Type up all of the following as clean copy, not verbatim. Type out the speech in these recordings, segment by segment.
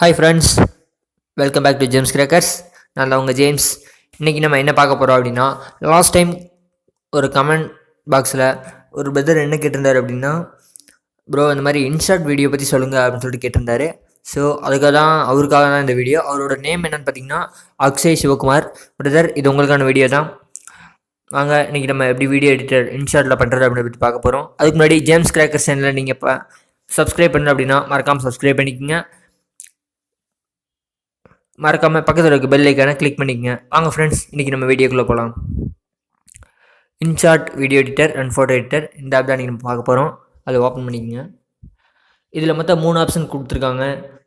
Hi friends, welcome back to James crackers. நான் தான் உங்கள் ஜேம்ஸ். இன்றைக்கி நம்ம என்ன பார்க்க போகிறோம் அப்படின்னா, லாஸ்ட் டைம் ஒரு கமெண்ட் பாக்ஸில் ஒரு பிரதர் என்ன கேட்டிருந்தார் அப்படின்னா, ப்ரோ இந்த மாதிரி இன்ஷார்ட் வீடியோ பற்றி சொல்லுங்கள் அப்படின்னு சொல்லிட்டு கேட்டிருந்தாரு. ஸோ அவருக்காக தான் இந்த வீடியோ. அவரோட நேம் என்னென்னு பார்த்தீங்கன்னா அக்ஷய் சிவகுமார். பிரதர், இது உங்களுக்கான வீடியோ தான். வாங்க இன்றைக்கி நம்ம எப்படி வீடியோ எடிட்டர் இன்ஷார்ட்டில் பண்ணுறது அப்படின்னு பற்றி பார்க்க போகிறோம். அதுக்கு முன்னாடி ஜேம்ஸ் கிரேக்கர்ஸ் சேனலில் நீங்கள் இப்போ சப்ஸ்கிரைப் பண்ணணும் அப்படின்னா மறக்காமல் சப்ஸ்கிரைப் பண்ணிக்கோங்க. மறக்காமல் பக்கத்தில் இருக்க பெல் ஐக்கானை கிளிக் பண்ணிக்கங்க. வாங்க ஃப்ரெண்ட்ஸ், இன்றைக்கி நம்ம வீடியோக்குள்ளே போகலாம். InShot video editor and photo editor, இந்த ஆப் தான் இன்றைக்கி நம்ம பார்க்க போகிறோம். அதை ஓப்பன் பண்ணிக்கங்க. இதில் மொத்தம் 3 ஆப்ஷன் கொடுத்துருக்காங்க.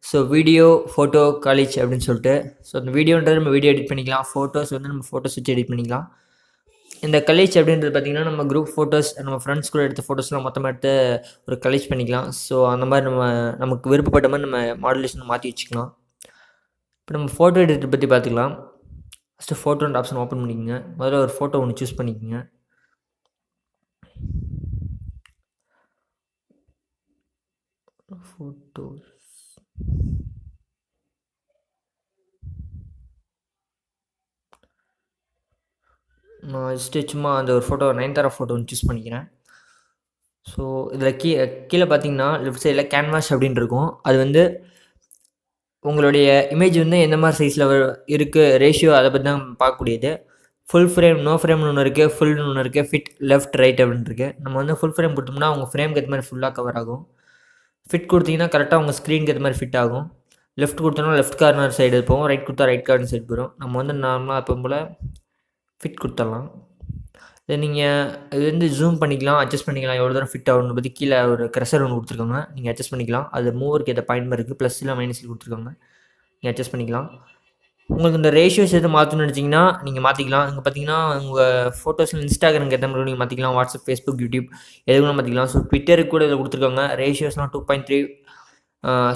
ஸோ வீடியோ, ஃபோட்டோ, காலேஜ் அப்படின்னு சொல்லிட்டு. ஸோ அந்த வீடியோன்றது நம்ம வீடியோ எடிட் பண்ணிக்கலாம். ஃபோட்டோஸ் வந்து நம்ம ஃபோட்டோஸ் வச்சு எடிட் பண்ணிக்கலாம். இந்த கலேஜ் அப்படின்றது பார்த்திங்கன்னா நம்ம குரூப் ஃபோட்டோஸ், நம்ம ஃப்ரெண்ட்ஸ் கூட எடுத்த ஃபோட்டோஸ்லாம் மொத்தமாக எடுத்து ஒரு கலேஜ் பண்ணிக்கலாம். ஸோ அந்த மாதிரி நமக்கு விருப்பப்பட்ட மாதிரி நம்ம மாடுலேஷன் மாற்றி வச்சுக்கலாம். இப்போ நம்ம ஃபோட்டோ எடிட்டர் பற்றி பார்த்துக்கலாம். ஃபஸ்ட்டு ஃபோட்டோன்ற ஆப்ஷன் ஓப்பன் பண்ணிக்கோங்க. முதல்ல ஒரு ஃபோட்டோ ஒன்று சூஸ் பண்ணிக்கோங்க. ஃபோட்டோஸ் நான் ஜஸ்ட்டு சும்மா அந்த ஒரு ஃபோட்டோ நயன்தாரா ஃபோட்டோ ஒன்று சூஸ் பண்ணிக்கிறேன். ஸோ இதில் கீழே பார்த்தீங்கன்னா லெஃப்ட் சைடில் கேன்வாஸ் அப்படின்னு இருக்கும். அது வந்து உங்களுடைய இமேஜ் வந்து எந்த மாதிரி சைஸில் இருக்குது, ரேஷியோ, அதை பற்றி தான் பார்க்கக்கூடியது. ஃபுல் ஃப்ரேம், நோ ஃப்ரேம்னு ஒன்று இருக்குது, ஃபுல்னு ஒன்று இருக்குது, ஃபிட், லெஃப்ட், ரைட் அப்படின்னு இருக்குது. நம்ம வந்து ஃபுல் ஃப்ரேம் கொடுத்தோம்னா உங்கள் ஃப்ரேம்க்கு ஏற்ற மாதிரி ஃபுல்லாக கவர் ஆகும். ஃபிட் கொடுத்தீங்கன்னா கரெக்டாக உங்கள் ஸ்க்ரீனுக்கு ஏற்ற மாதிரி ஃபிட் ஆகும். லெஃப்ட் கொடுத்தோம்னா லெஃப்ட் கார்னர் சைடு போகும், ரைட் கொடுத்தா ரைட் கார்னர் சைடு போயிடும். நம்ம வந்து நார்மலாக எப்போ போல் ஃபிட் கொடுத்துடலாம். இதை நீங்கள் இது வந்து ஜூம் பண்ணிக்கலாம், அட்ஜஸ்ட் பண்ணிக்கலாம், எவ்வளோ தூரம் ஃபிட் ஆகணும்னு பற்றி கீழே ஒரு க்ரெஷர் ஒன்று கொடுத்துருக்காங்க. நீங்கள் அட்ஜஸ்ட் பண்ணிக்கலாம். அது மூவருக்கு ஏற்ற பாயிண்ட் மாதிரி இருக்குது, ப்ளஸ் இல்லை மைனஸில் கொடுத்துருக்காங்க. நீங்கள் அட்ஜஸ்ட் பண்ணிக்கலாம். உங்களுக்கு இந்த ரேஷியோஸ் எதுவும் மாற்றணும்னு நினச்சிங்கன்னா நீங்கள் மாற்றிக்கலாம். இங்கே பார்த்தீங்கன்னா உங்கள் ஃபோட்டோஸில் இன்ஸ்டாகிராமுக்கு ஏற்ற மாதிரி நீங்கள் மாற்றிக்கலாம். வாட்ஸ்அப், ஃபேஸ்புக், யூடியூப் எதுவும் மாற்றிக்கலாம். ஸோ ட்விட்டருக்கு கூட இதில் கொடுத்துருக்காங்க. ரேஷியோஸ்லாம் 2.3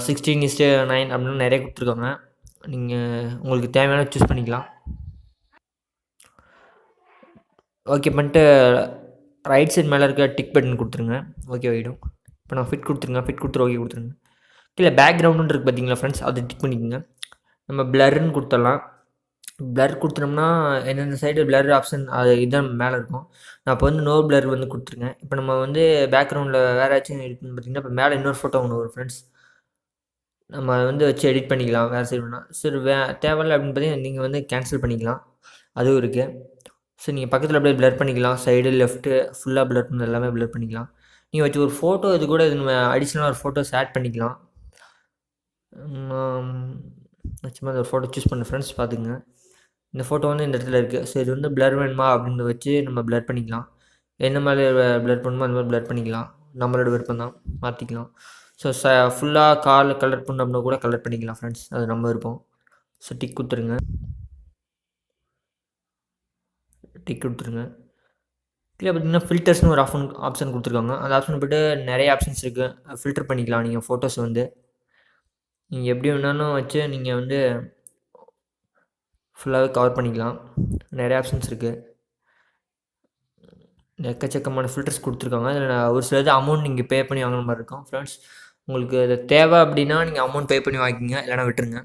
16:9 அப்படின்னு நிறைய கொடுத்துருக்காங்க. நீங்கள் உங்களுக்கு தேவையான சூஸ் பண்ணிக்கலாம். ஓகே பண்ணிட்டு ரைட் சைட் மேலே இருக்க டிக் பட்டன் கொடுத்துருங்க. ஓகே ஆகிடும். இப்போ நான் ஃபிட் கொடுத்துருங்க. ஃபிட் கொடுத்துரு, ஓகே கொடுத்துருங்க. கீழே பேக்ரவுண்டுன்னு இருக்குது பார்த்தீங்களா ஃப்ரெண்ட்ஸ், அதை டிக் பண்ணிக்கோங்க. நம்ம பிளர்ன்னு கொடுத்துடலாம். பிளர் கொடுத்துட்டோம்னா எந்தெந்த சைடு பிளர் ஆப்ஷன் அது இதுதான் மேலே இருக்கும். நான் இப்போ வந்து நோ பிளர் வந்து கொடுத்துருங்க. இப்போ நம்ம வந்து பேக்ரவுண்டில் வேறு ஏதாச்சும் எடிட் பண்ணி பார்த்திங்கன்னா இப்போ மேலே இன்னொரு ஃபோட்டோ ஒன்று வரும் ஃப்ரெண்ட்ஸ். நம்ம அதை வந்து வச்சு எடிட் பண்ணிக்கலாம் வேறு சைடு வேணால். சரி தேவையில்லை அப்படின்னு பார்த்தீங்கன்னா நீங்கள் வந்து கேன்சல் பண்ணிக்கலாம், அதுவும் இருக்குது. ஸோ நீங்கள் பக்கத்தில் அப்படியே பிளர் பண்ணிக்கலாம். சைடு, லெஃப்ட்டு ஃபுல்லாக பிளர் பண்ணி எல்லாமே பிளர் பண்ணிக்கலாம். நீங்கள் வச்சு ஒரு ஃபோட்டோ இது கூட இது நம்ம அடிஷ்னலாக ஒரு ஃபோட்டோஸ் ஆட் பண்ணிக்கலாம். நிச்சயமாக அந்த ஒரு ஃபோட்டோ சூஸ் பண்ண ஃப்ரெண்ட்ஸ் பார்த்துங்க. இந்த ஃபோட்டோ வந்து இந்த இடத்துல இருக்குது. ஸோ இது வந்து பிளர் வேணுமா அப்படின்னு வச்சு நம்ம பிளர் பண்ணிக்கலாம். என்ன மாதிரி பிளர் பண்ணணுமோ அந்த மாதிரி பிளர் பண்ணிக்கலாம். நம்மளோட விருப்பம் தான், மாற்றிக்கலாம். ஸோ ஃபுல்லாக கலர் பண்ணோம்னா கூட கலர் பண்ணிக்கலாம் ஃப்ரெண்ட்ஸ், அது நம்ம விருப்பம். ஸோ டிக் கொடுத்துருங்க. டிக் கொடுத்துருங்க. கீழே பார்த்தீங்கன்னா ஃபில்டர்ஸ்னு ஒரு ஆப்ஷன் கொடுத்துருக்காங்க. அந்த ஆப்ஷன் போய்ட்டு நிறைய ஆப்ஷன்ஸ் இருக்குது. ஃபில்டர் பண்ணிக்கலாம் நீங்கள் ஃபோட்டோஸ் வந்து. நீங்கள் எப்படி வேணாலும் வச்சு நீங்கள் வந்து ஃபுல்லாகவே கவர் பண்ணிக்கலாம். நிறைய ஆப்ஷன்ஸ் இருக்குது. எக்கச்சக்கமான ஃபில்டர்ஸ் கொடுத்துருக்காங்க. அதில் ஒரு சிலது அமௌண்ட் நீங்கள் பே பண்ணி வாங்குற மாதிரி இருக்கும் ஃப்ரெண்ட்ஸ். உங்களுக்கு அது தேவை அப்படின்னா நீங்கள் அமௌண்ட் பே பண்ணி வாங்கிக்கிங்க, இல்லைனா விட்டுருங்க.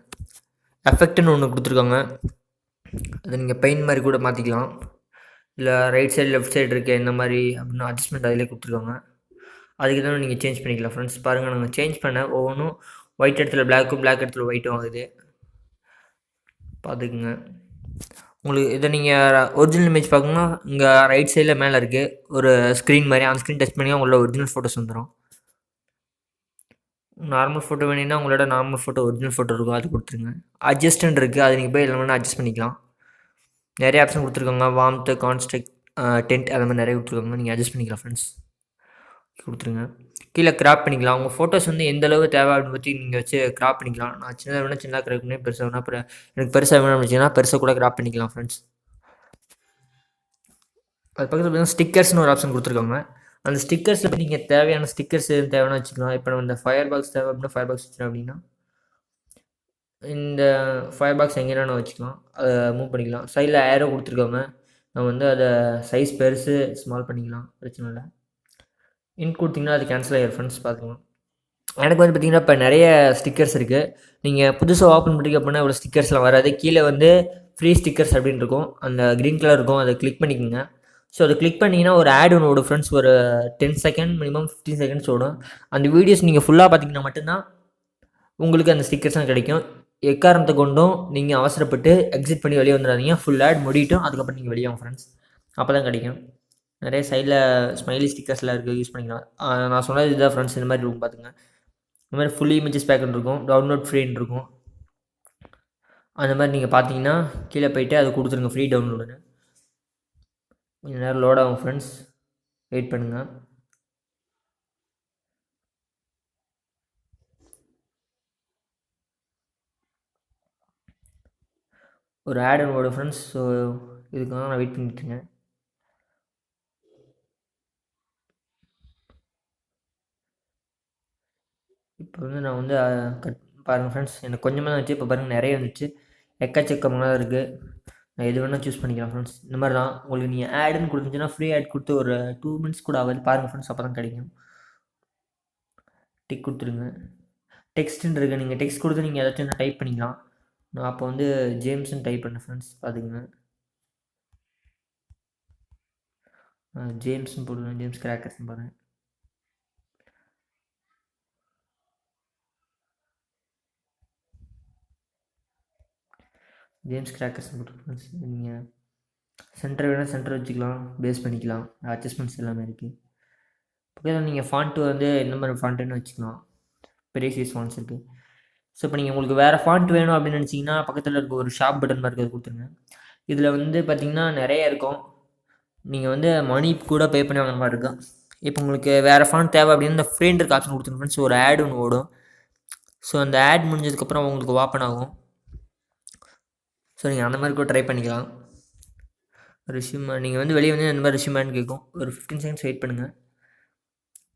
எஃபெக்ட்னு ஒன்று கொடுத்துருக்காங்க. அதை நீங்கள் பெயிண்ட் மாதிரி கூட மாற்றிக்கலாம். இல்லை ரைட் சைடு, லெஃப்ட் சைடு இருக்குது என்ன மாதிரி அப்படின்னு அட்ஜஸ்ட்மெண்ட் அதிலே கொடுத்துருக்காங்க. அதுக்கு தான் நீங்கள் சேஞ்ச் பண்ணிக்கலாம் ஃப்ரெண்ட்ஸ். பாருங்கள், நாங்கள் சேஞ்ச் பண்ண ஒவ்வொன்றும் ஒயிட் இடத்துல பிளாக்கும், பிளாக் இடத்துல ஒயிட்டும் ஆகுது, பார்த்துக்குங்க. உங்களுக்கு இதை நீங்கள் ஒரிஜினல் இமேஜ் பார்க்கணுன்னா இங்கே ரைட் சைடில் மேலே இருக்குது ஒரு ஸ்க்ரீன் மாதிரி. அந்த ஸ்க்ரீன் டச் பண்ணி உங்களோட ஒரிஜினல் ஃபோட்டோஸ் வந்துடும். நார்மல் ஃபோட்டோ வேணுன்னா உங்களோட நார்மல் ஃபோட்டோ, ஒரிஜினல் ஃபோட்டோ இருக்கும், அது கொடுத்துருங்க. அட்ஜஸ்ட்ன்னு இருக்குது, அது நீங்கள் போய் எல்லாம் வேணால் அட்ஜஸ்ட் பண்ணிக்கலாம். நிறைய ஆப்ஷன் கொடுத்துருக்காங்க. வார்ம்த்து, கான்ஸ்ட்ரக்ட், டென்ட், அது மாதிரி நிறைய கொடுத்துருக்காங்க. நீங்கள் அட்ஜஸ்ட் பண்ணிக்கலாம் ஃப்ரெண்ட்ஸ். கொடுத்துருங்க. கீழே கிராப் பண்ணிக்கலாம். உங்கள் ஃபோட்டோஸ் வந்து எந்த அளவு தேவை அப்படின்னு பற்றி நீங்கள் வச்சு கிராப் பண்ணிக்கலாம். நான் சின்னதாக வேணால் சின்னதாக கிராப் பண்ணி, பெருசாக வேணால் அப்புறம் எனக்கு பெருசாக வேணும் அப்படின்னா பெருசாக கூட கிராப் பண்ணிக்கலாம் ஃப்ரெண்ட்ஸ். அது பக்கத்தில் பார்த்தீங்கன்னா ஸ்டிக்கர்ஸ்னு ஒரு ஆப்ஷன் கொடுத்துருக்காங்க. அந்த ஸ்டிக்கர்ஸில் நீங்கள் தேவையான ஸ்டிக்கர்ஸ் எதுவும் தேவைன்னா வச்சுக்கலாம். இப்போ நம்ம இந்த ஃபயர் பாக்ஸ் தேவை அப்படின்னா ஃபயர் பாக்ஸ் வச்சுக்கலாம். அப்படின்னா இந்த ஃபயர் பாக்ஸ் எங்கேனா வச்சுக்கலாம், அதை மூவ் பண்ணிக்கலாம். சைடில் ஏரோ கொடுத்துருக்காங்க. நம்ம வந்து அதை சைஸ் பெருசு ஸ்மால் பண்ணிக்கலாம், பிரச்சனை இல்லை. இன் கொடுத்திங்கன்னா அது கேன்சல் ஆகிடும் ஃப்ரெண்ட்ஸ், பார்த்துக்கலாம். எனக்கு வந்து பார்த்திங்கன்னா இப்போ நிறைய ஸ்டிக்கர்ஸ் இருக்குது. நீங்கள் புதுசாக ஓப்பன் பண்ணுறீங்க அப்படின்னா இவ்வளோ ஸ்டிக்கர்ஸ்லாம் வராது. கீழே வந்து ஃப்ரீ ஸ்டிக்கர்ஸ் அப்படின்னு இருக்கும். அந்த க்ரீன் கலர் இருக்கும். அதை கிளிக் பண்ணிக்கோங்க. ஸோ அதை கிளிக் பண்ணிங்கன்னா ஒரு ஆட் ஒன்று ஓடும் ஃப்ரெண்ட்ஸ். ஒரு 10 செகண்ட் மினிமம் 15 செகண்ட்ஸ் ஓடும். அந்த வீடியோஸ் நீங்கள் ஃபுல்லாக பார்த்தீங்கன்னா மட்டும்தான் உங்களுக்கு அந்த ஸ்டிக்கர்ஸ்லாம் கிடைக்கும். எக்காரணத்தை கொண்டும் நீங்கள் அவசரப்பட்டு எக்ஸிட் பண்ணி வெளியே வந்துடாதீங்க. ஃபுல் ஆட் முடியட்டும், அதுக்கப்புறம் நீங்கள் வெளியே வாங்க ஃப்ரெண்ட்ஸ். அப்போ தான் கிடைக்கும். நிறைய சைடில் ஸ்மைலி ஸ்டிக்கர்ஸ்லாம் இருக்குது, யூஸ் பண்ணிக்கலாம். நான் சொன்னது இதுதான் ஃப்ரெண்ட்ஸ். இந்த மாதிரி இருக்கும் பார்த்துங்க. இந்த மாதிரி ஃபுல் இமேஜஸ் பேக்குன்னு இருக்கும், டவுன்லோட் ஃப்ரீன்னு இருக்கும். அந்த மாதிரி நீங்கள் பார்த்தீங்கன்னா கீழே போய்ட்டு அதை கொடுத்துருங்க ஃப்ரீ டவுன்லோடுன்னு. கொஞ்சம் நேரம் லோட் ஆகும் ஃப்ரெண்ட்ஸ், வெயிட் பண்ணுங்கள். ஒரு ஆட் ஒன்று ஓடும் ஃப்ரெண்ட்ஸ். ஸோ இதுக்காக நான் வெயிட் பண்ணிட்டுருக்கேன். இப்போ வந்து நான் வந்து பாருங்கள் ஃப்ரெண்ட்ஸ், எனக்கு கொஞ்சமாக தான் வந்துச்சு. இப்போ பாருங்கள் நிறைய வந்துச்சு, எக்கச்சக்கமாக தான் இருக்குது. நான் எது வேணால் சூஸ் பண்ணிக்கலாம் ஃப்ரெண்ட்ஸ். இந்த மாதிரி தான் உங்களுக்கு நீங்கள் ஆடுன்னு கொடுத்துச்சுன்னா ஃப்ரீ ஆட் கொடுத்து ஒரு 2 மினிட்ஸ் கூட ஆகாது. பாருங்கள் ஃப்ரெண்ட்ஸ், அப்போ தான் கிடைக்கும். டிக் கொடுத்துருங்க. டெக்ஸ்ட்டுன்னு இருக்குது, நீங்கள் டெக்ஸ்ட் கொடுத்து நீங்கள் ஏதாச்சும் டைப் பண்ணிக்கலாம். நான் அப்போ வந்து ஜேம்ஸ்ன்னு டைப் பண்ணேன் ஃப்ரெண்ட்ஸ், பார்த்துக்குங்க. ஜேம்ஸ்ன்னு போடுவேன், ஜேம்ஸ் கிராக்கர்ஸ்ன்னு பாருங்கள். ஜேம்ஸ் கிராக்கர்ஸ்ன்னு போட்டுருக்கேன் ஃப்ரெண்ட்ஸ். நீங்கள் சென்டர் வேணால் சென்டர் வச்சுக்கலாம், பேஸ் பண்ணிக்கலாம், அட்ஜஸ்ட்மெண்ட்ஸ் எல்லாமே இருக்குது. ஓகே, நீங்கள் ஃபாண்ட்டு வந்து எந்த மாதிரி ஃபாண்ட்டுன்னு வச்சுக்கலாம். பெரிய சைஸ் ஃபாண்ட்ஸ் இருக்குது. ஸோ இப்போ நீங்கள் உங்களுக்கு வேறு ஃபாண்ட் வேணும் அப்படின்னு நினச்சிங்கன்னா பக்கத்தில் இருக்க ஒரு ஷாப் பட்டன் மாதிரி இருக்கிறது கொடுத்துருங்க. இதில் வந்து பார்த்திங்கன்னா நிறைய இருக்கும். நீங்கள் வந்து மணி கூட பே பண்ணி வாங்குற மாதிரி இருக்கும். இப்போ உங்களுக்கு வேறு ஃபாண்ட் தேவை அப்படின்னு இந்த ஃப்ரீண்ட் இருக்க ஆப்ஷன் கொடுத்துருங்க ஃப்ரெண்ட்ஸ். ஒரு ஆட் ஒன்று ஓடும். ஸோ அந்த ஆட் முடிஞ்சதுக்கப்புறம் உங்களுக்கு ஓப்பன் ஆகும். ஸோ நீங்கள் அந்த மாதிரி கூட ட்ரை பண்ணிக்கலாம். ரெஸ்யூம் நீங்கள் வந்து வெளியே வந்து அந்த மாதிரி ரெஸ்யூமேன்னு கேட்கும். ஒரு 15 செகண்ட்ஸ் வெயிட் பண்ணுங்கள்.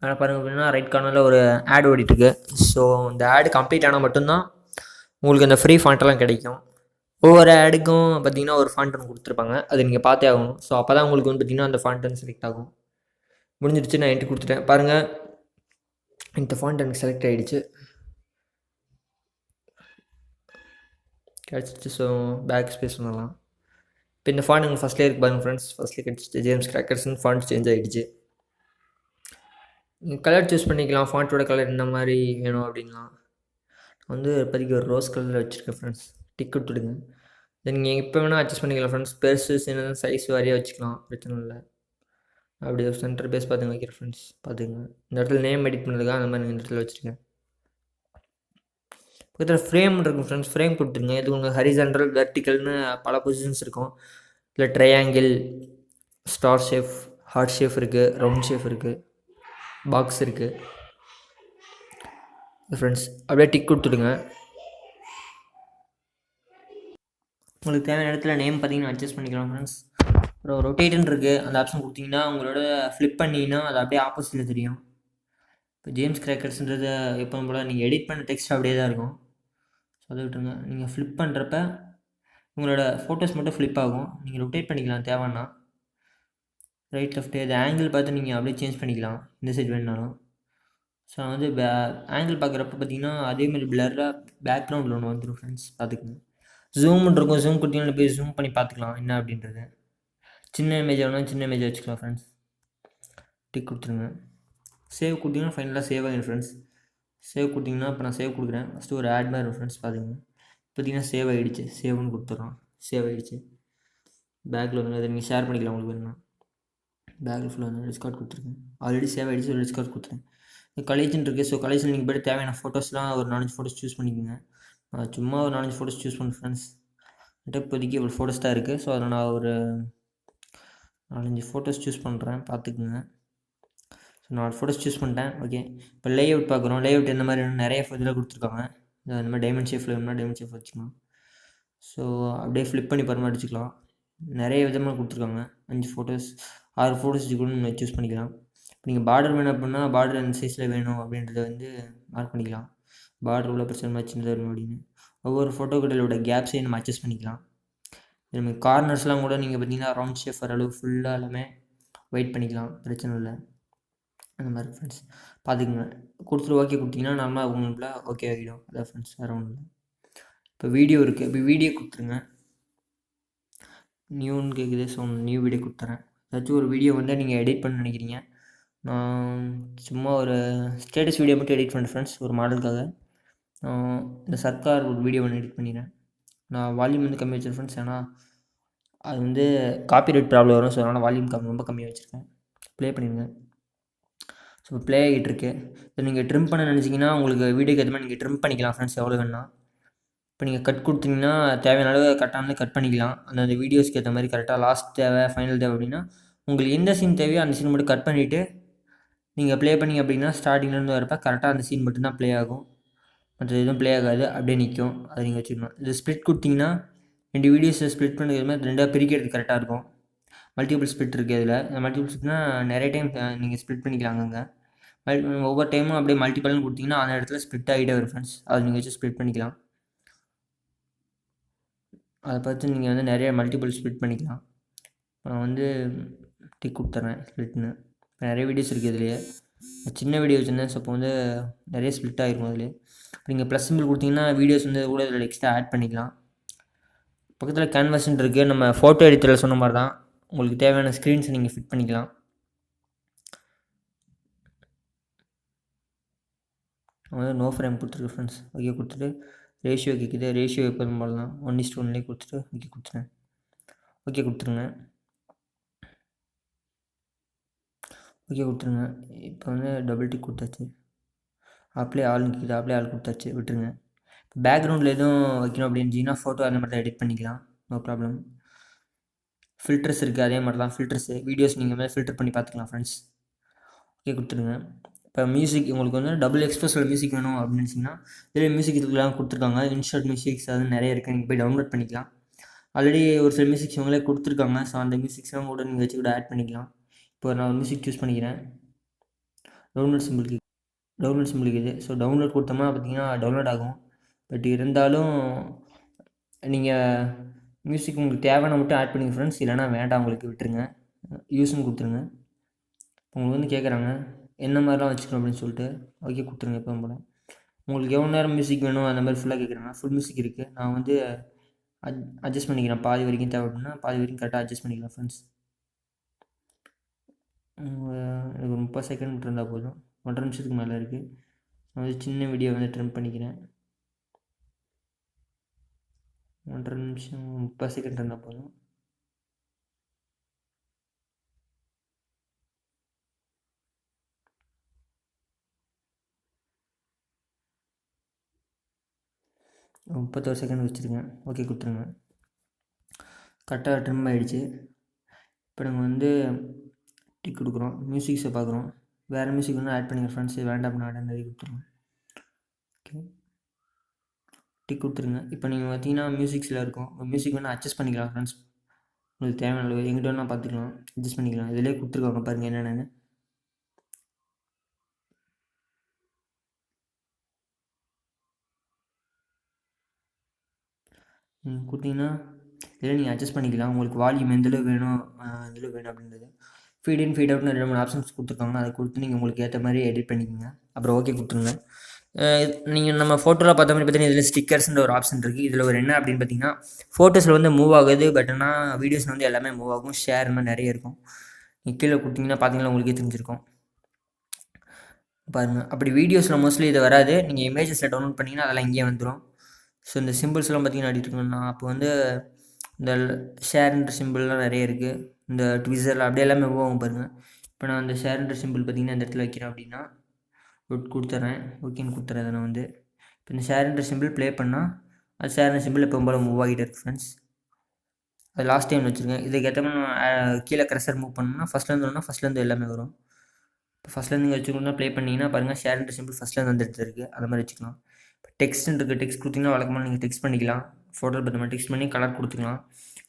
அதில் பாருங்கள் அப்படின்னா ரைட் கார்னரில் ஒரு ஆட் ஓடிட்டுருக்கு. ஸோ இந்த ஆடு கம்ப்ளீட் ஆனால் மட்டும்தான் உங்களுக்கு அந்த ஃப்ரீ ஃபாண்ட்டெல்லாம் கிடைக்கும். ஒவ்வொரு ஆடுக்கும் பார்த்திங்கன்னா ஒரு ஃபாண்ட் ஒன்று கொடுத்துருப்பாங்க, அது நீங்கள் பார்த்தே ஆகணும். ஸோ அப்போ தான் உங்களுக்கு வந்து பார்த்திங்கன்னா அந்த ஃபாண்ட் வந்து செலக்ட் ஆகும். முடிஞ்சிடுச்சு, நான் என்ட்ரி கொடுத்துட்டேன். பாருங்கள், இந்த ஃபாண்ட் எனக்கு செலக்ட் ஆகிடுச்சு, கிடச்சிச்சு. ஸோ பேக் ஸ்பேஸ் பண்ணலாம். இப்போ இந்த ஃபாண்ட் எனக்கு ஃபஸ்ட்லேயே இருக்குது பாருங்கள் ஃப்ரெண்ட்ஸ். ஃபஸ்ட்லேயே கிடச்சிச்சு, ஜேம்ஸ் கிராக்கர்ஸ்னு ஃபாண்ட் சேஞ்ச் ஆகிடுச்சு. நீங்கள் கலர் சூஸ் பண்ணிக்கலாம், ஃபாண்ட்டோட கலர் இந்த மாதிரி வேணும் அப்படின்லாம். வந்து இப்போதைக்கு ஒரு ரோஸ் கலரில் வச்சுருக்கேன் ஃப்ரெண்ட்ஸ். டிக் கொடுத்துடுங்க. தென் நீங்கள் எப்போ வேணால் அட்ஜஸ்ட் பண்ணிக்கலாம் ஃப்ரெண்ட்ஸ். பெருசு சின்ன சைஸ் வாரியாக வச்சுக்கலாம், பிரச்சனை இல்லை. அப்படியே ஒரு சென்டர் பேஸ் பார்த்துங்க வைக்கிறேன் ஃப்ரெண்ட்ஸ், பார்த்துங்க. இந்த இடத்துல நேம் எடிட் பண்ணுறதுக்காக அந்த மாதிரி இந்த இடத்துல வச்சுருக்கேன். பக்கத்தில் ஃப்ரேம் இருக்கும் ஃப்ரெண்ட்ஸ், ஃப்ரேம் கொடுத்துருங்க. இது உங்கள் ஹரிசான்டல், வெர்டிக்கல்னு பல பொசிஷன்ஸ் இருக்கும். இல்லை triangle, star shape, heart shape இருக்குது, ரவுண்ட் ஷேப் இருக்குது, பாக்ஸ் இருக்குது ஃப்ரெண்ட்ஸ். அப்படியே டிக் கொடுத்துடுங்க. உங்களுக்கு தேவையான இடத்துல நேம் பார்த்தீங்கன்னா அட்ஜஸ்ட் பண்ணிக்கலாம் ஃப்ரெண்ட்ஸ். அப்புறம் ரொட்டேட்டுன்னு இருக்குது, அந்த ஆப்ஷன் கொடுத்தீங்கன்னா உங்களோட ஃப்ளிப் பண்ணிங்கன்னா அது அப்படியே ஆப்போசிட்டில் தெரியும். இப்போ ஜேம்ஸ் கிராக்கர்ஸ்ன்றது எப்போ போல் நீங்கள் எடிட் பண்ண டெக்ஸ்ட் அப்படியே தான் இருக்கும். ஸோ அதை விட்டுருங்க. நீங்கள் ஃப்ளிப் பண்ணுறப்ப உங்களோட ஃபோட்டோஸ் மட்டும் ஃப்ளிப் ஆகும். நீங்கள் ரொட்டேட் பண்ணிக்கலாம் தேவைன்னா. ரைட் லெஃப்ட்டு இது ஆங்கிள் பார்த்து நீங்கள் அப்படியே சேஞ்ச் பண்ணிக்கலாம், இந்த சைடு வேணுனாலும். ஸோ வந்து ஆங்கிள் பார்க்குறப்ப பார்த்தீங்கன்னா அதேமாதிரி பிளராக பேக்ரவுண்டில் ஒன்று வந்துடும் ஃப்ரெண்ட்ஸ், பார்த்துக்குங்க. ஜூம்னு இருக்கும், ஜூம் கொடுத்தீங்கன்னா போய் ஜூம் பண்ணி பார்த்துக்கலாம் என்ன அப்படின்றது. சின்ன இமேஜ் வேணாலும் சின்ன இமேஜ் வச்சுக்கலாம் ஃப்ரெண்ட்ஸ். டிக் கொடுத்துருங்க. சேவ் கொடுத்தீங்கன்னா ஃபைனலாக சேவ் ஆகிடும் ஃப்ரெண்ட்ஸ். சேவ் கொடுத்தீங்கன்னா இப்போ நான் சேவ் கொடுக்குறேன். ஃபஸ்ட்டு ஒரு ஆட் மாதிரி இருக்கும் ஃப்ரெண்ட்ஸ், பார்த்துங்க. பார்த்தீங்கன்னா சேவ் ஆகிடுச்சு, சேவ்னு கொடுத்துட்றோம். சேவ் ஆகிடுச்சு. பேக்கில் வந்து அதை நீங்கள் ஷேர் பண்ணிக்கலாம் உங்களுக்கு வேணும்னா. பேக்கில் ஃபுல்லாக வந்து டிஸ்கார்ட் கொடுத்துருக்கேன். ஆல்ரெடி சேவ் ஆகிடுச்சு, ஒரு டிஸ்கார்ட் கொடுத்துருக்கேன். காலேஜ்னு இருக்குது. ஸோ காலேஜில் நீங்கள் போய்ட்டு தேவையான ஃபோட்டோஸ்லாம் ஒரு 4-5 ஃபோட்டோஸ் சூஸ் பண்ணிக்கோங்க. சும்மா ஒரு 4-5 ஃபோட்டோஸ் சூஸ் பண்ணேன் ஃப்ரெண்ட்ஸ். இப்போதைக்கு ஒரு ஃபோட்டோஸ் தான் இருக்குது. ஸோ அதில் நான் ஒரு 4-5 ஃபோட்டோஸ் சூஸ் பண்ணுறேன், பார்த்துக்குங்க. ஸோ நான் ஒரு ஃபோட்டோஸ் சூஸ் பண்ணிட்டேன். ஓகே, இப்போ லேஅவுட் பார்க்குறோம். லேஅவுட் இந்த மாதிரி நிறைய இதில் கொடுத்துருக்காங்க. இந்த மாதிரி டைமண்ட் ஷேஃபில் வேணும்னா டைமண்ட் ஷேஃப் வச்சுக்கலாம். ஸோ அப்படியே ஃப்ளிப் பண்ணி பாருமா அடிச்சுக்கலாம். நிறைய விதமாக கொடுத்துருக்காங்க. 5 ஃபோட்டோஸ் 6 ஃபோட்டோஸ் கூட நீங்கள் சூஸ் பண்ணிக்கலாம். இப்போ நீங்கள் பார்டர் வேணும் அப்படின்னா பார்டர் அந்த சைஸில் வேணும் அப்படின்றத வந்து மார்க் பண்ணிக்கலாம். பார்டர் உள்ள பிரச்சனை சின்னதாக வேணும் அப்படின்னு. ஒவ்வொரு ஃபோட்டோ கடையிலோட கேப்ஸையும் நம்ம அட்ஜஸ்ட் பண்ணிக்கலாம். நம்ம கார்னர்ஸ்லாம் கூட நீங்கள் பார்த்தீங்கன்னா ரவுண்ட் ஷேப் வர அளவு ஃபுல்லாக எல்லாமே வெயிட் பண்ணிக்கலாம், பிரச்சனை இல்லை. அந்த மாதிரி ஃப்ரெண்ட்ஸ் பார்த்துக்குங்க. கொடுத்துட்டு ஓகே கொடுத்தீங்கன்னா நம்ம உங்களுக்குள்ள ஓகே ஆகிடும். அதான் ஃப்ரெண்ட்ஸ், வேறு ஒன்றும் இல்லை. இப்போ வீடியோ இருக்குது, இப்போ வீடியோ கொடுத்துருங்க. நியூன்னு கேட்குது, ஸோ நியூ வீடியோ கொடுத்துறேன். ஏதாச்சும் ஒரு வீடியோ வந்து நீங்கள் எடிட் பண்ண நினைக்கிறீங்க. நான் சும்மா ஒரு ஸ்டேட்டஸ் வீடியோ மட்டும் எடிட் பண்ணுறேன் ஃப்ரெண்ட்ஸ், ஒரு மாடலுக்காக. இந்த சர்க்கார் ஒரு வீடியோ ஒன்று எடிட் பண்ணிடுறேன். நான் வால்யூம் வந்து கம்மி வச்சிருக்கேன் ஃப்ரெண்ட்ஸ், ஏன்னா அது வந்து காப்பிரைட் ப்ராப்ளம் வரும். ஸோ அதனால் வால்யூம் ரொம்ப கம்மியாக வச்சுருக்கேன். ப்ளே பண்ணிடுங்க. ஸோ ப்ளே ஆகிட்டு இருக்கு. இப்போ நீங்கள் ட்ரிம் பண்ண நினச்சிங்கன்னா உங்களுக்கு வீடியோக்கு ஏற்ற மாதிரி நீங்கள் ட்ரிம் பண்ணிக்கலாம் ஃப்ரெண்ட்ஸ், எவ்வளோ வேணும்னா. இப்போ நீங்கள் கட் கொடுத்தீங்கன்னா தேவையான அளவு கரெக்டானது கட் பண்ணிக்கலாம். அந்த வீடியோஸ்க்கு ஏற்ற மாதிரி கரெக்டாக லாஸ்ட் தேவை, ஃபைனல் தேவை அப்படின்னா உங்களுக்கு எந்த சீன் தேவையோ அந்த சீன் மட்டும் கட் பண்ணிவிட்டு நீங்கள் ப்ளே பண்ணிங்க அப்படின்னா ஸ்டார்டிங்லேருந்து வரப்போ கரெக்டாக அந்த சீன் மட்டும்தான் ப்ளே ஆகும். மற்ற எதுவும் ப்ளே ஆகாது, அப்படியே நிற்கும். அதை நீங்கள் வச்சுக்கணும். இது ஸ்ப்ளிட் கொடுத்தீங்கன்னா 2 வீடியோஸை ஸ்ப்ளிட் பண்ணுறது மாதிரி 2ஆக பிரிக்கிறது கரெக்டாக இருக்கும். மல்டிபிள் ஸ்ப்ளிட் இருக்குது இதில். இந்த மல்டிபிள் ஸ்ப்ளிட்னா நிறைய டைம் நீங்கள் ஸ்ப்ளிட் பண்ணிக்கலாம். அங்கங்கே ஒவ்வொரு டைமும் அப்படியே மல்டிபிள்னு கொடுத்தீங்கன்னா அந்த இடத்துல ஸ்ப்ளிட் ஆகிட்டே வரும் ஃப்ரெண்ட்ஸ். அதை நீங்கள் வச்சு ஸ்ப்ளிட் பண்ணிக்கலாம். அதை பார்த்து நீங்கள் வந்து நிறைய மல்டிபிள் ஸ்ப்ளிட் பண்ணிக்கலாம். நான் வந்து டிக் கொடுத்துட்றேன் ஸ்ப்ளிட்னு. இப்போ நிறைய வீடியோஸ் இருக்குது இதுலேயே. சின்ன வீடியோ வச்சுருந்தேன், ஸோ இப்போ வந்து நிறைய ஸ்ப்ளிட் ஆகிருக்கும் அதிலே. நீங்கள் ப்ளஸ் சிம்பிள் கொடுத்தீங்கன்னா வீடியோஸ் வந்து கூட இதில் எக்ஸ்ட்ரா ஆட் பண்ணிக்கலாம். பக்கத்தில் கேன்வாஸ்ன்னு இருக்குது. நம்ம ஃபோட்டோ எடிட்டரில் சொன்ன மாதிரி தான் உங்களுக்கு தேவையான ஸ்க்ரீன்ஸை நீங்கள் ஃபிட் பண்ணிக்கலாம். வந்து நோ ஃப்ரேம் கொடுத்துருக்கு ஃப்ரெண்ட்ஸ். ஓகே கொடுத்துட்டு ரேஷியோ கேட்குது. ரேஷியோ எப்போதும் போடலாம் 1:1 கொடுத்துட்டு ஓகே கொடுத்துருங்க. ஓகே கொடுத்துருங்க. ஓகே கொடுத்துருங்க. இப்போ வந்து டபுள் டிக் கொடுத்தாச்சு. அப்ளை ஆல் நிற்கிது, அப்ளை ஆல் கொடுத்தாச்சு, விட்டுருங்க. பேக்ரவுண்டில் எதுவும் வைக்கணும் அப்படின்னுச்சிங்கன்னா ஃபோட்டோ அந்த மாதிரி தான் எடிட் பண்ணிக்கலாம், நோ ப்ராப்ளம். ஃபில்டர்ஸ் இருக்குது, அதே மாதிரி தான் ஃபில்டர்ஸு வீடியோஸ் நீங்கள் மேலே ஃபில்டர் பண்ணி பார்த்துக்கலாம் ஃப்ரெண்ட்ஸ். ஓகே கொடுத்துருங்க. இப்போ மியூசிக் உங்களுக்கு வந்து டபுள் எக்ஸ்பிரஸில் மியூசிக் வேணும் அப்படின்னு நினச்சிங்கன்னா இதில் மியூசிக் இதுக்கெல்லாம் கொடுத்துருக்காங்க. இன்ஸ்டாட் மியூசிக்ஸ் அது நிறைய இருக்குது, நீங்கள் போய் டவுன்லோட் பண்ணிக்கலாம். ஆல்ரெடி ஒரு சில மியூசிக்ஸ் இவங்களே கொடுத்துருக்காங்க. ஸோ அந்த மியூசிக்ஸ்லாம் கூட நீங்கள் வச்சு கூட ஆட் பண்ணிக்கலாம். இப்போ நான் ஒரு மியூசிக் சூஸ் பண்ணிக்கிறேன். டவுன்லோட் சிம்பிள் இருக்குது. ஸோ டவுன்லோட் கொடுத்தோம்னா பார்த்தீங்கன்னா டவுன்லோட் ஆகும். பட் இருந்தாலும் நீங்கள் மியூசிக் உங்களுக்கு தேவையான மட்டும் ஆட் பண்ணிங்க ஃப்ரெண்ட்ஸ், இல்லைனா வேண்டாம் உங்களுக்கு விட்டுருங்க, யூஸ்ன்னு கொடுத்துருங்க. உங்களுக்கு வந்து கேட்குறாங்க என்ன மாதிரிலாம் வச்சுக்கணும் அப்படின்னு சொல்லிட்டு ஓகே கொடுத்துருங்க. எப்போ போல் உங்களுக்கு எவ்வளோ நேரம் மியூசிக் வேணும் அந்த மாதிரி ஃபுல்லாக கேட்குறாங்க. ஃபுல் மியூசிக் இருக்குது. நான் வந்து அட்ஜஸ்ட் பண்ணிக்கிறேன். பாதி வரைக்கும் தேவை அப்படின்னா பாதி வரைக்கும் கரெக்டாக அட்ஜஸ்ட் பண்ணிக்கலாம் ஃப்ரெண்ட்ஸ். எனக்கு ஒரு 30 செகண்ட் இருந்தால் போதும். 1.5 நிமிஷத்துக்கு மேலே இருக்குது. நான் வந்து சின்ன வீடியோ வந்து ட்ரிம் பண்ணிக்கிறேன். 1.5 நிமிஷம் 30 செகண்ட் இருந்தால் போதும். ஒரு 31 செகண்ட் வச்சுருக்கேன். ஓகே கொடுத்துருங்க. கரெக்டாக ட்ரிம் ஆகிடுச்சு. இப்போ நம்ம வந்து டிக் கொடுக்குறோம், மியூசிக்ஸை பார்க்குறோம். வேறு மியூசிக் வந்து ஆட் பண்ணிங்க ஃப்ரெண்ட்ஸ், வேண்டாம் நான் நிறைய கொடுத்துருங்க. ஓகே டிக் கொடுத்துருங்க. இப்போ நீங்கள் பார்த்தீங்கன்னா மியூசிக்ஸில் இருக்கும், மியூசிக் வேணால் அட்ஜஸ்ட் பண்ணிக்கலாம் ஃப்ரெண்ட்ஸ். உங்களுக்கு தேவையான அளவு எங்கிட்ட வேணால் பார்த்துக்கலாம், அட்ஜஸ்ட் பண்ணிக்கலாம். இதிலே கொடுத்துருக்காங்க பாருங்கள் என்னென்னு. கொடுத்தீங்கன்னா இதில் நீங்கள் அட்ஜஸ்ட் பண்ணிக்கலாம். உங்களுக்கு வால்யூம் எந்தளவு வேணும், எந்தளவு வேணும் அப்படின்றது. ஃபீட் இன் ஃபீட் அவுட்னு 2-3 ஆப்ஷன்ஸ் கொடுத்துருக்காங்க. அதை கொடுத்து நீங்கள் உங்களுக்கு ஏற்ற மாதிரி எடிட் பண்ணிக்கோங்க. அப்புறம் ஓகே கொடுத்துருங்க. நீங்கள் நம்ம ஃபோட்டோவில் பார்த்த மாதிரி பார்த்தீங்கன்னா இதில் ஸ்டிக்கர்ஸ்ன்ற ஒரு ஆப்ஷன் இருக்குது. இதில் ஒரு என்ன அப்படின்னு பார்த்தீங்கன்னா ஃபோட்டோஸில் வந்து மூவ் ஆகுது, பட் ஆனால் வீடியோஸில் வந்து எல்லாமே மூவ் ஆகும். ஷேர் மாதிரி நிறைய இருக்கும். நீங்கள் கீழே கொடுத்தீங்கன்னா பார்த்தீங்கன்னா உங்களுக்கே தெரிஞ்சிருக்கும் பாருங்கள். அப்படி வீடியோஸில் மோஸ்ட்லி இது வராது. நீங்கள் இமேஜஸில் டவுன்லோட் பண்ணிங்கன்னா அதெல்லாம் இங்கேயே வந்துடும். ஸோ இந்த சிம்பிள்ஸ்லாம் பார்த்தீங்கன்னா அடிட்டுருக்கேன். அப்போ வந்து இந்த ஷேர்ன்ற சிம்பிள்லாம் நிறைய இருக்குது. இந்த ட்விஸரில் அப்படியே எல்லாமே மூவ் ஆகும் பாருங்கள். இப்போ நான் அந்த ஷேர்ன்ற சிம்பிள் பார்த்தீங்கன்னா இந்த இடத்துல வைக்கிறேன் அப்படின்னா கொடுத்துட்றேன். ஓகேன்னு கொடுத்துறேன். நான் வந்து இப்போ இந்த ஷேர்ன்ற சிம்பிள் ப்ளே பண்ணால் அது ஷேர்ன்ற சிம்பிள் எப்போ போல் மூவ் ஆகிட்டே இருக்குது ஃப்ரெண்ட்ஸ். அது லாஸ்ட் டைம் வச்சுருக்கேன். இதுக்கேற்ற மாதிரி கீழே க்ரஷர் மூவ் பண்ணோம்னா ஃபஸ்ட்லேருந்து எல்லாமே வரும். இப்போ ஃபஸ்ட்லேருந்து நீங்கள் வச்சுக்கணும்னா ப்ளே பண்ணிங்கன்னா பாருங்கள் ஷேர்ன்ற சிம்பிள் ஃபஸ்ட்லேருந்து வந்துட்டு இருக்குது. அந்த மாதிரி வச்சுக்கலாம். இப்போ டெக்ஸ்ட்ன்னு இருக்குது, டெக்ஸ்ட் கொடுத்தீங்கன்னா வழக்கமாக நீங்கள் டெக்ஸ்ட் பண்ணிக்கலாம். ஃபோட்டோவில் பார்த்த மாதிரி டெக்ஸ்ட் பண்ணி கலர் கொடுத்துக்கலாம்.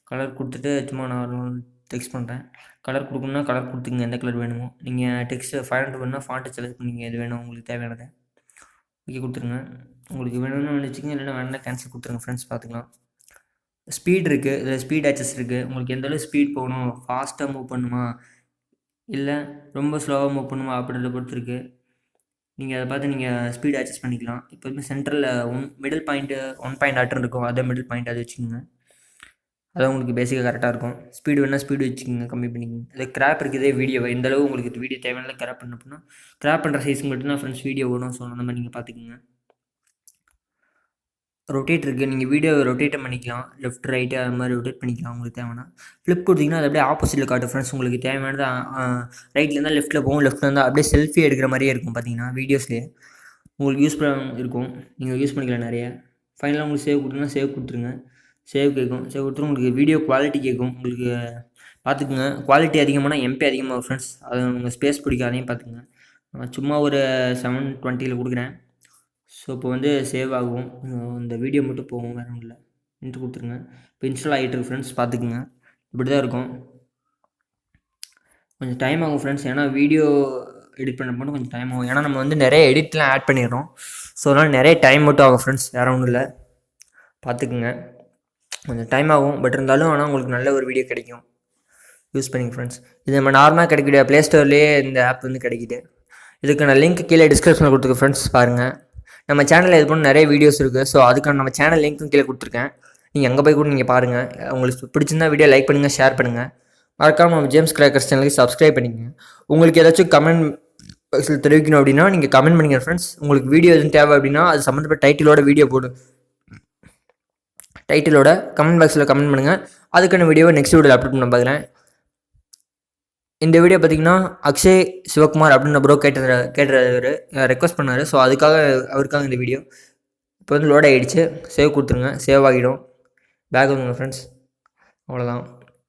கலர் கொடுத்துட்டு சும்மா நான் டெக்ஸ்ட் பண்ணுறேன். கலர் கொடுக்கணும்னா கலர் கொடுத்துங்க, எந்த கலர் வேணுமோ. நீங்கள் டெக்ஸ்ட்டு ஃபாண்ட் வேணும்னா ஃபாண்ட்டை செலக்ட் பண்ணிங்க, எது வேணும் உங்களுக்கு தேவையானதை ஓகே கொடுத்துருங்க. உங்களுக்கு வேணும்னு நினச்சிக்கிங்க, இல்லைன்னா வேணும்னா கேன்சல் கொடுத்துருங்க ஃப்ரெண்ட்ஸ். பார்த்துக்கலாம். ஸ்பீட் இருக்குது, இதில் ஸ்பீட் அட்ஜஸ்ட் இருக்குது. உங்களுக்கு எந்தளவு ஸ்பீட் போகணும், ஃபாஸ்ட்டாக மூவ் பண்ணுமா, இல்லை ரொம்ப ஸ்லோவாக மூவ் பண்ணுமா அப்படின்றத பொறுத்து இருக்குது. நீங்கள் அதை பார்த்து நீங்கள் ஸ்பீடு அட்ஜஸ்ட் பண்ணிக்கலாம். எப்போதுமே சென்டரில் மிடில் பாயிண்ட்டு 1 பாயிண்ட் ஆட்டம் இருக்கும், அதை மிடில் பாயிண்ட் அதை வச்சுக்கோங்க. அது உங்களுக்கு பேசிக்காக கரெக்டாக இருக்கும். ஸ்பீடு வேணால் ஸ்பீடு வச்சுக்கோங்க, கம்மி பண்ணிக்கோங்க. இது கிராப் இருக்குதே வீடியோவை இந்தளவு உங்களுக்கு இது வீடியோ தேவையான கிராப் பண்ண அப்படின்னா கிராப் பண்ணுற சைஸுக்கு மட்டும்தான் ஃப்ரெண்ட்ஸ் வீடியோ ஓடும். ஸோ அந்த மாதிரி நீங்கள் பார்த்துக்குங்க. ரொட்டேட் இருக்குது, நீங்கள் வீடியோவை ரொட்டேட்டும் பண்ணிக்கலாம், லெஃப்ட் ரைட்டு அது மாதிரி ரொட்டேட் பண்ணிக்கலாம் உங்களுக்கு தேவைன்னா. ஃப்ளிப் கொடுத்தீங்கன்னா அது அப்படியே ஆப்போசிட்டில் காட்டும் ஃப்ரெண்ட்ஸ். உங்களுக்கு தேவையானது ரைட்லேருந்தால் லெஃப்ட்டில் போகும், லெஃப்ட்டில் அப்படியே செல்ஃபி எடுக்கிற மாதிரியே இருக்கும் பார்த்தீங்கன்னா வீடியோஸ்லேயே. உங்களுக்கு யூஸ் இருக்கும், நீங்கள் யூஸ் பண்ணிக்கலாம் நிறைய. ஃபைனலாக உங்களுக்கு சேவ் கொடுத்தீங்கன்னா சேவ் கொடுத்துருங்க. சேவ் கேட்கும், சேவ் கொடுத்துரும். உங்களுக்கு வீடியோ குவாலிட்டி கேட்கும், உங்களுக்கு பார்த்துக்குங்க. குவாலிட்டி அதிகமானால் எம்பி அதிகமாக ஃப்ரெண்ட்ஸ், அது உங்கள் ஸ்பேஸ் பிடிக்கும், அதையும் பார்த்துக்குங்க. நான் சும்மா ஒரு 720 கொடுக்குறேன். ஸோ இப்போ வந்து சேவ் ஆகும், இந்த வீடியோ மட்டும் போகும், வேறு ஒன்றும் இல்லை. இன்ட்டு கொடுத்துருங்க. இப்போ இன்ஸ்டால் ஆகிட்டு இருக்கு ஃப்ரெண்ட்ஸ், பார்த்துக்குங்க. இப்படி தான் இருக்கும். கொஞ்சம் டைம் ஆகும் ஃப்ரெண்ட்ஸ், ஏன்னா வீடியோ எடிட் பண்ண மட்டும் கொஞ்சம் டைம் ஆகும். ஏன்னா நம்ம வந்து நிறைய எடிட்லாம் ஆட் பண்ணிடுறோம். ஸோ அதனால் நிறைய டைம் மட்டும் ஆகும் ஃப்ரெண்ட்ஸ், வேறு ஒன்றும் இல்லை. பார்த்துக்குங்க, கொஞ்சம் டைம் ஆகும். பட் இருந்தாலும் ஆனால் உங்களுக்கு நல்ல ஒரு வீடியோ கிடைக்கும். யூஸ் பண்ணிங்க ஃப்ரெண்ட்ஸ். இது நம்ம நார்மலாக கிடைக்கக்கூடிய ப்ளே ஸ்டோர்லேயே இந்த ஆப் வந்து கிடைக்கிது. இதுக்கான லிங்க் கீழே டிஸ்கிரிப்ஷனில் கொடுத்துருக்கேன் ஃப்ரெண்ட்ஸ், பாருங்கள். நம்ம சேனலில் இது போன்ற நிறைய வீடியோஸ் இருக்குது. ஸோ அதுக்கான நம்ம சேனல் லிங்க்கும் கீழே கொடுத்துருக்கேன், நீங்கள் அங்கே போய் கூட நீங்கள் பாருங்கள். உங்களுக்கு பிடிச்சிருந்தா வீடியோ லைக் பண்ணுங்கள், ஷேர் பண்ணுங்கள். மறக்காமல் நம்ம ஜேம்ஸ் கிராக்கர்ஸ் சேனலுக்கு சப்ஸ்கிரைப் பண்ணிக்கங்க. உங்களுக்கு ஏதாச்சும் கமெண்ட் பாக்ஸில் தெரிவிக்கணும் அப்படின்னா நீங்கள் கமெண்ட் பண்ணிங்க ஃப்ரெண்ட்ஸ். உங்களுக்கு வீடியோ எதுவும் தேவை அப்படின்னா அது சம்மந்தப்பட்ட டைட்டிலோட வீடியோ போடு, டைட்டிலோட கமெண்ட் பாக்ஸில் கமெண்ட் பண்ணுங்கள். அதுக்கான வீடியோவை நெக்ஸ்ட் வீடியோவில் அப்லோட் பண்ண பார்க்குறேன். இந்த வீடியோ பார்த்தீங்கன்னா அக்ஷய் சிவகுமார் அப்படின்னு ப்ரோ கேட்டுறாரு, ரெக்வஸ்ட் பண்ணார். ஸோ அவருக்காக இந்த வீடியோ இப்போ வந்து லோட் ஆகிடுச்சு. சேவ் கொடுத்துருங்க, சேவ் ஆகிடும். பேக் வந்துங்க ஃப்ரெண்ட்ஸ், அவ்வளோதான்.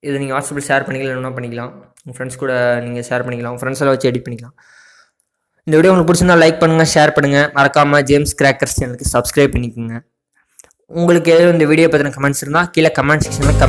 இதை நீங்கள் வாட்ஸ்அப்பில் ஷேர் பண்ணிக்கலாம், என்ன பண்ணிக்கலாம், உங்கள் ஃப்ரெண்ட்ஸ் கூட நீங்கள் ஷேர் பண்ணிக்கலாம், உங்கள் ஃப்ரெண்ட்ஸெல்லாம் வச்சு எடிட் பண்ணிக்கலாம். இந்த வீடியோ உங்களுக்கு பிடிச்சிருந்தா லைக் பண்ணுங்கள், ஷேர் பண்ணுங்கள். மறக்காமல் ஜேம்ஸ் கிராக்கர்ஸ் சேனலுக்கு சப்ஸ்கிரைப் பண்ணிக்கோங்க. உங்களுக்கு எதுவும் இந்த வீடியோ பற்றின கமெண்ட்ஸ் இருந்தால் கீழே கமெண்ட் செக்ஷனில்